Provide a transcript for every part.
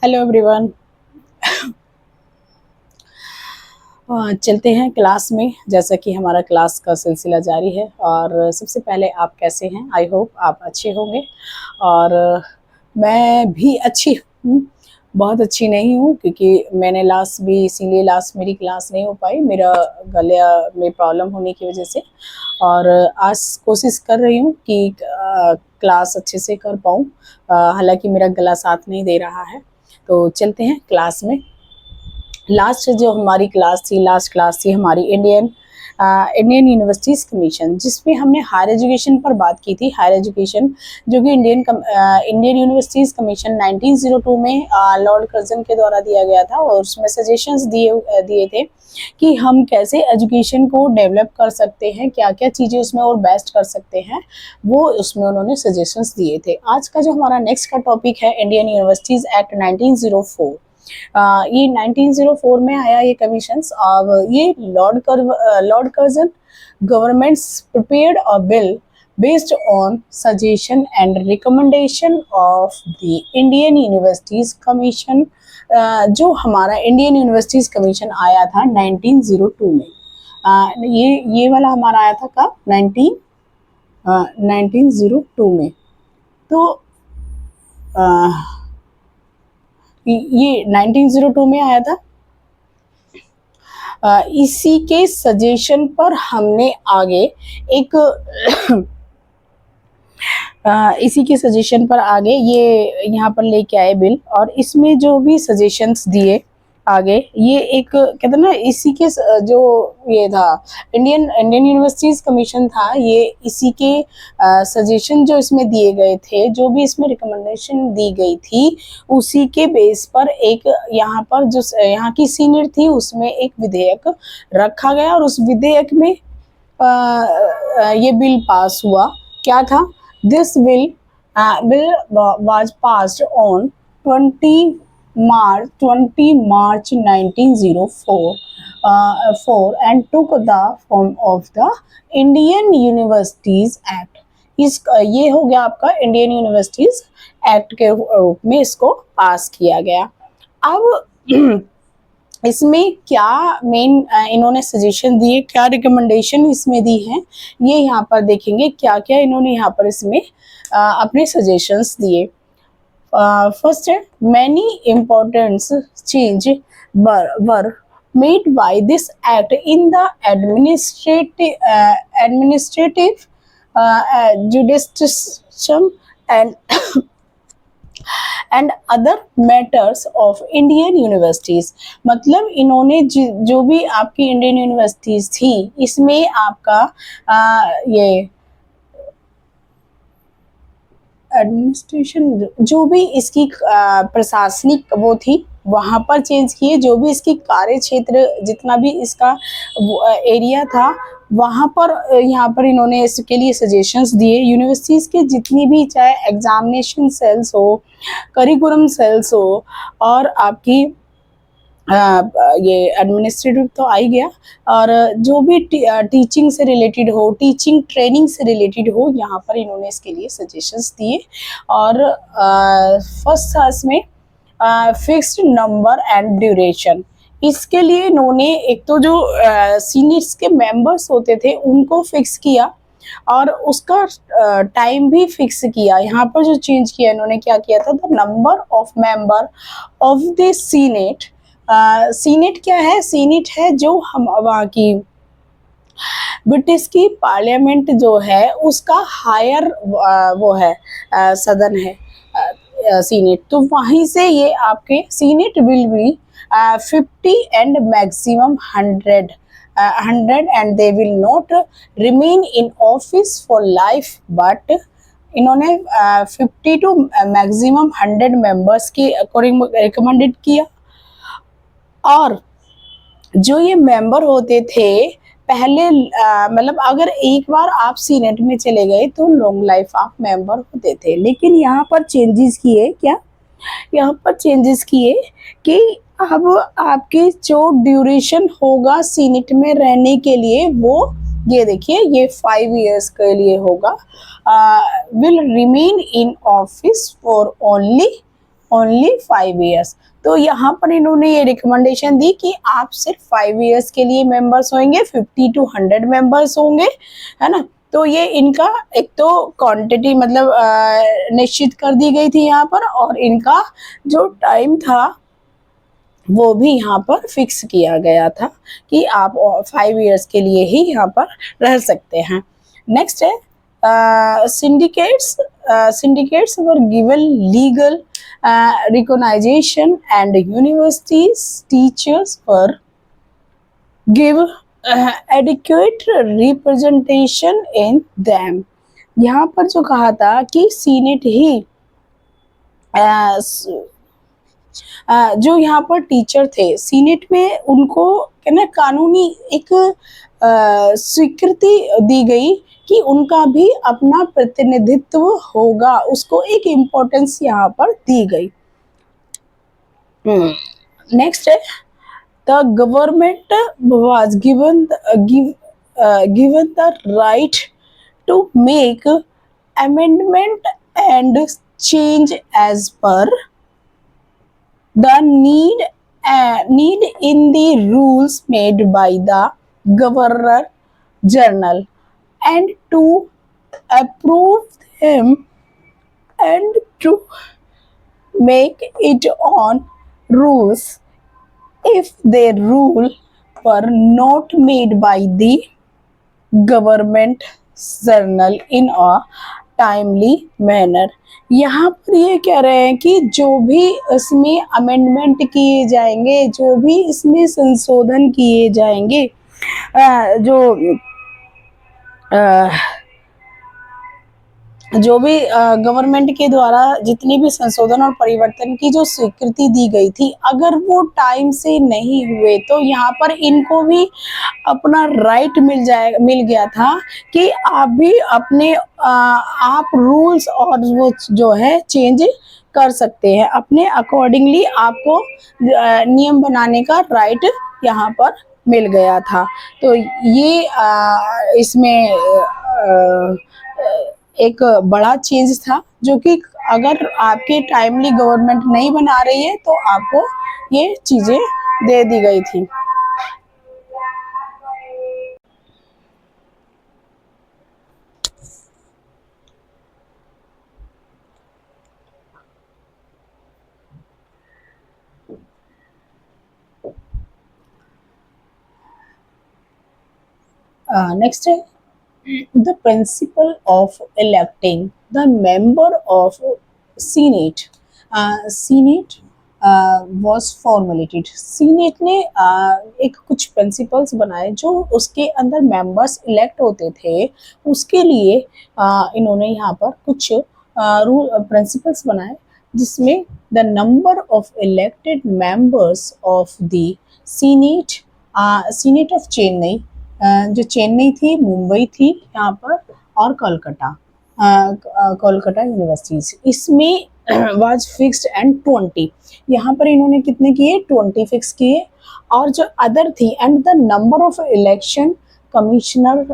Hello everyone. चलते हैं class में। जैसा कि हमारा क्लास का सिलसिला जारी है और सबसे पहले आप कैसे हैं? आई होप आप अच्छे होंगे और मैं भी अच्छी हूँ। बहुत अच्छी नहीं हूँ क्योंकि मैंने लास्ट मेरी क्लास नहीं हो पाई, मेरा गले में प्रॉब्लम होने की वजह से। और आज कोशिश कर रही हूँ कि क्लास अच्छे से कर पाऊँ, हालांकि मेरा गला साथ नहीं दे रहा है। तो चलते हैं क्लास में। लास्ट क्लास थी हमारी इंडियन यूनिवर्सिटीज़ कमीशन, जिसमें हमने हायर एजुकेशन पर बात की थी। हायर एजुकेशन जो कि इंडियन यूनिवर्सिटीज़ कमीशन 1902 में लॉर्ड कर्जन के द्वारा दिया गया था, और उसमें सजेशंस दिए थे कि हम कैसे एजुकेशन को डेवलप कर सकते हैं, क्या क्या चीज़ें उसमें और बेस्ट कर सकते हैं, वो उसमें उन्होंने सजेशंस दिए थे। आज का जो हमारा नेक्स्ट का टॉपिक है इंडियन यूनिवर्सिटीज़ एक्ट 1904। ये 1904 में आया ये कमीशंस। अब ये Lord Curzon governments prepared a bill based on suggestion and recommendation of the Indian Universities Commission। जो हमारा इंडियन यूनिवर्सिटीज कमीशन आया था 1902 में। ये वाला हमारा आया था कब? 1902 में। तो ये 1902 में आया था। इसी के सजेशन पर हमने आगे एक इसी के सजेशन पर आगे ये यहाँ पर लेके आए बिल, और इसमें जो भी सजेशंस दिए आगे, ये एक कहते हैं ना, इसी के जो ये था इंडियन यूनिवर्सिटीज कमीशन था, ये इसी के सजेशन जो इसमें दिए गए थे, जो भी इसमें रिकमेंडेशन दी गई थी, उसी के बेस पर एक यहाँ पर जो यहाँ की सीनियर थी उसमें एक विधेयक रखा गया, और उस विधेयक में ये बिल पास हुआ। क्या था? This bill was passed on 20 March 1904 and took the form of the Indian Universities Act। ये हो गया आपका इंडियन यूनिवर्सिटीज एक्ट के रूप में इसको पास किया गया। अब इसमें क्या मेन इन्होंने सजेशन दिए, क्या रिकमेंडेशन इसमें दी है, ये यहाँ पर देखेंगे क्या क्या इन्होंने यहाँ पर इसमें अपने सजेशंस दिए। फर्स्ट है, many important change were made by this act in the administrative judicial and other matters of Indian universities. मतलब इन्होंने जो भी आपकी इंडियन यूनिवर्सिटीज थी, इसमें आपका ये एडमिनिस्ट्रेशन, जो भी इसकी प्रशासनिक वो थी, वहाँ पर चेंज किए। जो भी इसकी कार्य क्षेत्र, जितना भी इसका एरिया था, वहाँ पर यहाँ पर इन्होंने इसके लिए सजेशंस दिए। यूनिवर्सिटीज़ के जितनी भी, चाहे एग्जामिनेशन सेल्स हो, करिकुलम सेल्स हो, और आपकी ये एडमिनिस्ट्रेटिव तो आ ही गया, और जो भी टीचिंग से रिलेटेड हो, टीचिंग ट्रेनिंग से रिलेटेड हो, यहाँ पर इन्होंने इसके लिए सजेशंस दिए। और फर्स्ट था इसमें फिक्स्ड नंबर एंड ड्यूरेशन। इसके लिए इन्होंने एक तो जो सीनियर्स के मेंबर्स होते थे उनको फिक्स किया, और उसका टाइम भी फिक्स किया। यहाँ पर जो चेंज किया इन्होंने, क्या किया था, the number of member of the senate. Senate क्या है? सीनेट है जो हम वहाँ की ब्रिटिश की पार्लियामेंट जो है, उसका हायर वो है, सदन है सीनेट। तो वहीं से ये आपके senate will be 50 and maximum 100 and they will not remain in office for life, but इन्होंने 50 टू मैक्सिमम 100 मेंबर्स के अकॉर्डिंग रिकमेंडेड किया। और जो ये मेंबर होते थे पहले, मतलब अगर एक बार आप सीनेट में चले गए तो लॉन्ग लाइफ आप मेंबर होते थे। लेकिन यहाँ पर चेंजेस किए, क्या यहाँ पर चेंजेस किए कि अब आपके जो ड्यूरेशन होगा सीनेट में रहने के लिए, वो ये देखिए, ये 5 years के लिए होगा। Will remain in office for only only 5 years। तो यहाँ पर इन्होंने ये रिकमेंडेशन दी कि आप सिर्फ 5 years के लिए मेंबर्स होंगे, 50 to 100 मेंबर्स होंगे, है ना। तो ये इनका एक तो क्वांटिटी मतलब निश्चित कर दी गई थी यहाँ पर, और इनका जो टाइम था वो भी यहाँ पर फिक्स किया गया था कि आप 5 years के लिए ही यहाँ पर रह सकते हैं। नेक्स्ट है syndicates were given legal recognition and universities teachers were give adequate representation in them। यहाँ पर जो कहा था कि सीनेट ही जो यहाँ पर टीचर थे सीनेट में, उनको कहना कानूनी एक स्वीकृति दी गई कि उनका भी अपना प्रतिनिधित्व होगा, उसको एक इम्पोर्टेंस यहाँ पर दी गई। नेक्स्ट है the government was given the right to make amendment and change as per the need in the rules made by the governor general, and to approve them and to make it on rules if their rule were not made by the government journal in a timely manner. यहाँ पर ये कह रहे हैं कि जो भी इसमें अमेंडमेंट किए जाएंगे, जो भी इसमें संशोधन किए जाएंगे, जो भी गवर्नमेंट के द्वारा जितनी भी संशोधन और परिवर्तन की जो स्वीकृति दी गई थी, अगर वो टाइम से नहीं हुए तो यहाँ पर इनको भी अपना राइट मिल गया था कि आप भी अपने आप रूल्स और वो जो है चेंज कर सकते हैं, अपने अकॉर्डिंगली आपको नियम बनाने का राइट यहाँ पर मिल गया था। तो ये इसमें एक बड़ा चेंज था, जो कि अगर आपके टाइमली गवर्नमेंट नहीं बना रही है तो आपको ये चीजें दे दी गई थी। नेक्स्ट है the principle of electing the member of Senate। Senate was formulated। Senate ने एक कुछ प्रिंसिपल्स बनाए जो उसके अंदर मेंबर्स इलेक्ट होते थे, उसके लिए इन्होंने यहाँ पर कुछ रूल प्रिंसिपल्स बनाए, जिसमें the number of elected members of the senate of Chennai, जो चेन्नई थी, मुंबई थी यहाँ पर, और कोलकाता यूनिवर्सिटीज, इसमें वाज फिक्स्ड एंड 20। यहाँ पर इन्होंने कितने किए? 20 फिक्स किए। और जो अदर थी, and the number of election commissioner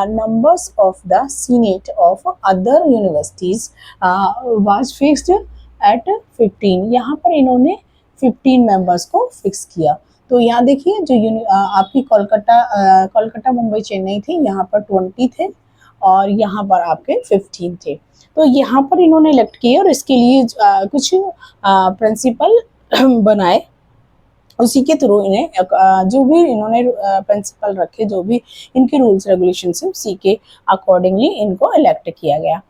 numbers of the senate of other universities was fixed at 15। यहाँ पर इन्होंने 15 मेंबर्स को फिक्स किया। तो यहाँ देखिए, जो आपकी कोलकाता मुंबई चेन्नई थी, यहाँ पर 20 थे और यहाँ पर आपके 15 थे। तो यहाँ पर इन्होंने इलेक्ट किए और इसके लिए कुछ प्रिंसिपल बनाए, उसी के थ्रू इन्हें जो भी इन्होंने प्रिंसिपल रखे, जो भी इनके रूल्स रेगुलेशन है, उसी के अकॉर्डिंगली इनको इलेक्ट किया गया।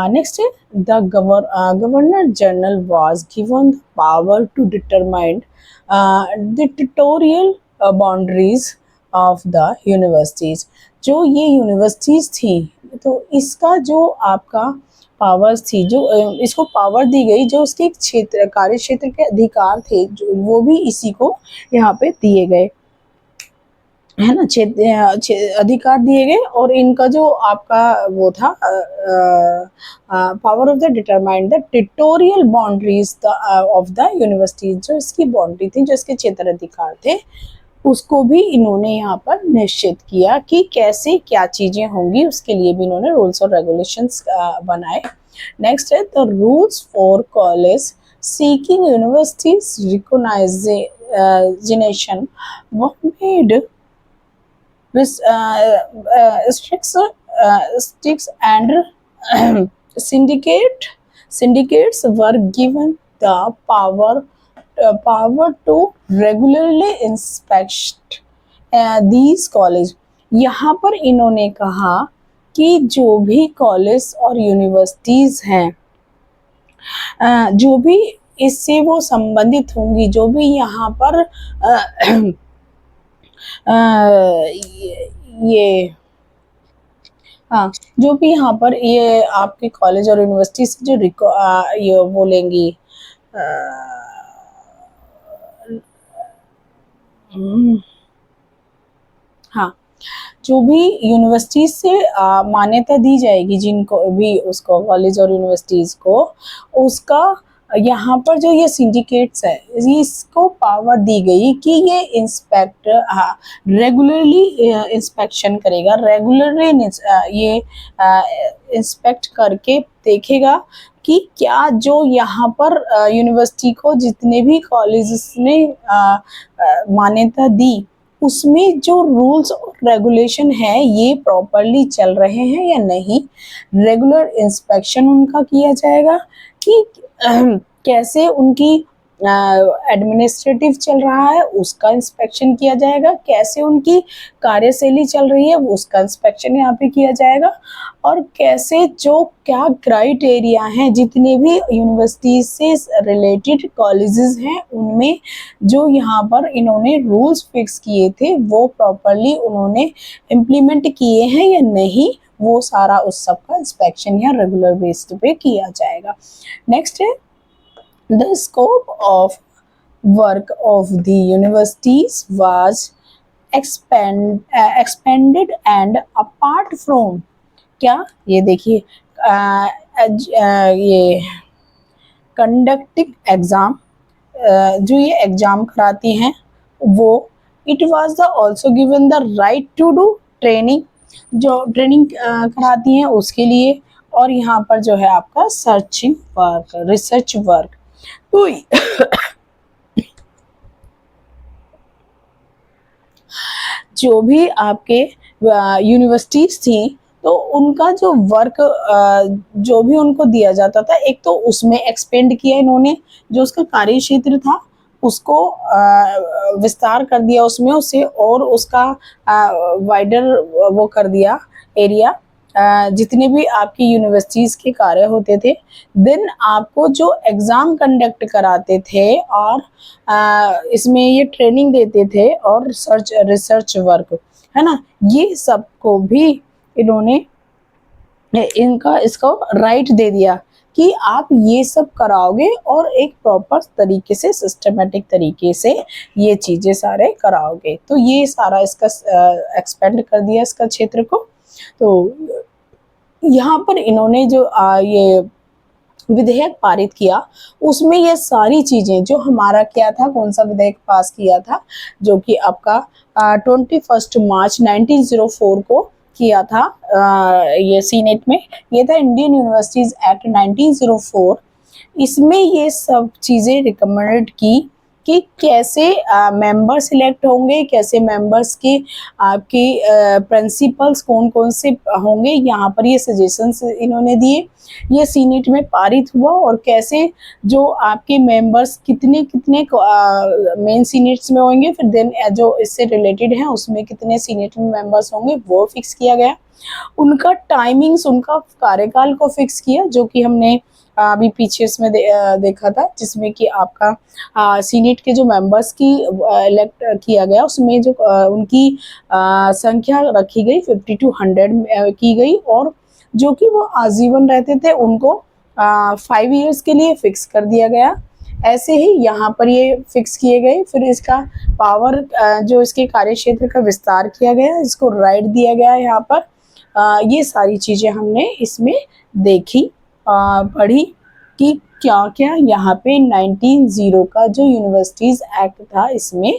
नेक्स्ट है the governor general was given the power to determine the territorial boundaries of the universities. जो ये यूनिवर्सिटीज थी, तो इसका जो आपका पावर्स थी, जो इसको पावर दी गई, जो उसके क्षेत्र कार्य क्षेत्र के अधिकार थे, जो वो भी इसी को यहाँ पे दिए गए, है ना, अधिकार दिए गए। और इनका जो आपका वो था power of the determine the territorial boundaries of the universities, जो इसकी बाउंड्री थी, जो इसके क्षेत्र अधिकार थे, उसको भी इन्होंने यहाँ पर निश्चित किया कि कैसे क्या चीजें होंगी। उसके लिए भी इन्होंने रूल्स और रेगुलेशंस बनाए। नेक्स्ट है the rules for college seeking universities recognition were made sticks and syndicate syndicates were given the power to regularly inspect these college. यहाँ पर इन्होंने कहा कि जो भी कॉलेज और यूनिवर्सिटीज हैं, जो भी इससे वो संबंधित होंगी, जो भी यहाँ पर ये हाँ, जो भी यहाँ पर ये आपके कॉलेज और यूनिवर्सिटी से जो ये बोलेंगी हाँ, जो भी यूनिवर्सिटीज से मान्यता दी जाएगी, जिनको भी उसको कॉलेज और यूनिवर्सिटीज को, उसका यहाँ पर जो ये सिंडिकेट्स है, इसको पावर दी गई कि ये रेगुलरली इंस्पेक्शन करेगा, रेगुलरली ये इंस्पेक्ट करके देखेगा कि क्या जो यहाँ पर यूनिवर्सिटी को जितने भी कॉलेजेस ने मान्यता दी, उसमें जो रूल्स और रेगुलेशन है ये प्रॉपरली चल रहे हैं या नहीं। रेगुलर इंस्पेक्शन उनका किया जाएगा कि कैसे उनकी एडमिनिस्ट्रेटिव चल रहा है, उसका इंस्पेक्शन किया जाएगा, कैसे उनकी कार्यशैली चल रही है उसका इंस्पेक्शन यहाँ पे किया जाएगा, और कैसे जो क्या क्राइटेरिया हैं जितने भी यूनिवर्सिटी से रिलेटेड कॉलेजेस हैं उनमें जो यहाँ पर इन्होंने रूल्स फिक्स किए थे वो प्रॉपरली उन्होंने इम्प्लीमेंट किए हैं या नहीं, वो सारा उस सब का इंस्पेक्शन या रेगुलर बेस्ड पे किया जाएगा। नेक्स्ट है the scope of work of the universities was expanded and apart from क्या, ये देखिए ये कंडक्टिंग एग्जाम, जो ये एग्जाम कराती हैं वो, it was the also given the right to do training, जो ट्रेनिंग कराती हैं उसके लिए, और यहाँ पर जो है आपका सर्चिंग वर्क, रिसर्च वर्क। तो जो भी आपके यूनिवर्सिटीज थी तो उनका जो वर्क जो भी उनको दिया जाता था, एक तो उसमें एक्सपेंड किया इन्होंने, जो उसका कार्य क्षेत्र था उसको विस्तार कर दिया उसमें, उसे और उसका वाइडर वो कर दिया एरिया, जितने भी आपकी यूनिवर्सिटीज के कार्य होते थे। देन आपको जो एग्जाम कंडक्ट कराते थे और इसमें ये ट्रेनिंग देते थे और रिसर्च वर्क है ना, ये सबको भी इन्होंने इसको राइट दे दिया कि आप ये सब कराओगे और एक प्रॉपर तरीके से सिस्टमेटिक तरीके से ये चीजें सारे कराओगे। तो ये सारा इसका एक्सपेंड कर दिया इसका क्षेत्र को। तो यहाँ पर इन्होंने जो ये विधेयक पारित किया उसमें ये सारी चीजें जो हमारा क्या था, कौन सा विधेयक पास किया था, जो कि आपका 21 मार्च 1904 को किया था ये सीनेट में, ये था इंडियन यूनिवर्सिटीज एक्ट 1904। इसमें ये सब चीजें रिकमेंडेड की कि कैसे मेंबर सिलेक्ट होंगे, कैसे मेंबर्स के आपके प्रिंसिपल्स कौन कौन से होंगे, यहाँ पर ये सजेशंस इन्होंने दिए, ये सीनेट में पारित हुआ, और कैसे जो आपके मेंबर्स कितने कितने मेन सीनेट्स में होंगे, फिर देन जो इससे रिलेटेड हैं उसमें कितने सीनेट में मेंबर्स होंगे वो फिक्स किया गया। उनका टाइमिंग्स, उनका कार्यकाल को फिक्स किया, जो कि हमने अभी पीछे इसमें देखा था, जिसमें कि आपका सीनेट के जो मेंबर्स की इलेक्ट किया गया उसमें जो उनकी संख्या रखी गई 50 to 100 की गई, और जो कि वो आजीवन रहते थे उनको 5 इयर्स के लिए फिक्स कर दिया गया। ऐसे ही यहाँ पर ये फिक्स किए गए, फिर इसका पावर जो इसके कार्य क्षेत्र का विस्तार किया गया, इसको राइट दिया गया यहाँ पर। ये सारी चीज़ें हमने इसमें देखी, पढ़ी कि क्या क्या यहाँ पे 1900 का जो यूनिवर्सिटीज एक्ट था इसमें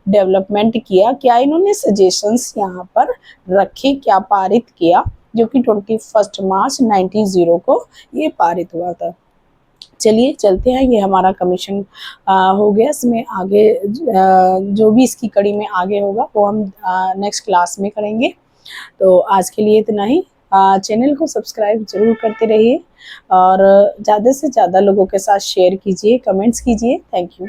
डेवलपमेंट किया, क्या इन्होंने सजेशंस यहाँ पर रखे, क्या पारित किया, जो कि 21 मार्च 1900 को ये पारित हुआ था। चलिए चलते हैं, ये हमारा कमीशन हो गया। इसमें आगे जो भी इसकी कड़ी में आगे होगा वो हम नेक्स्ट क्लास में करेंगे। तो आज के लिए इतना ही। चैनल को सब्सक्राइब जरूर करते रहिए और ज़्यादा से ज़्यादा लोगों के साथ शेयर कीजिए, कमेंट्स कीजिए। Thank you.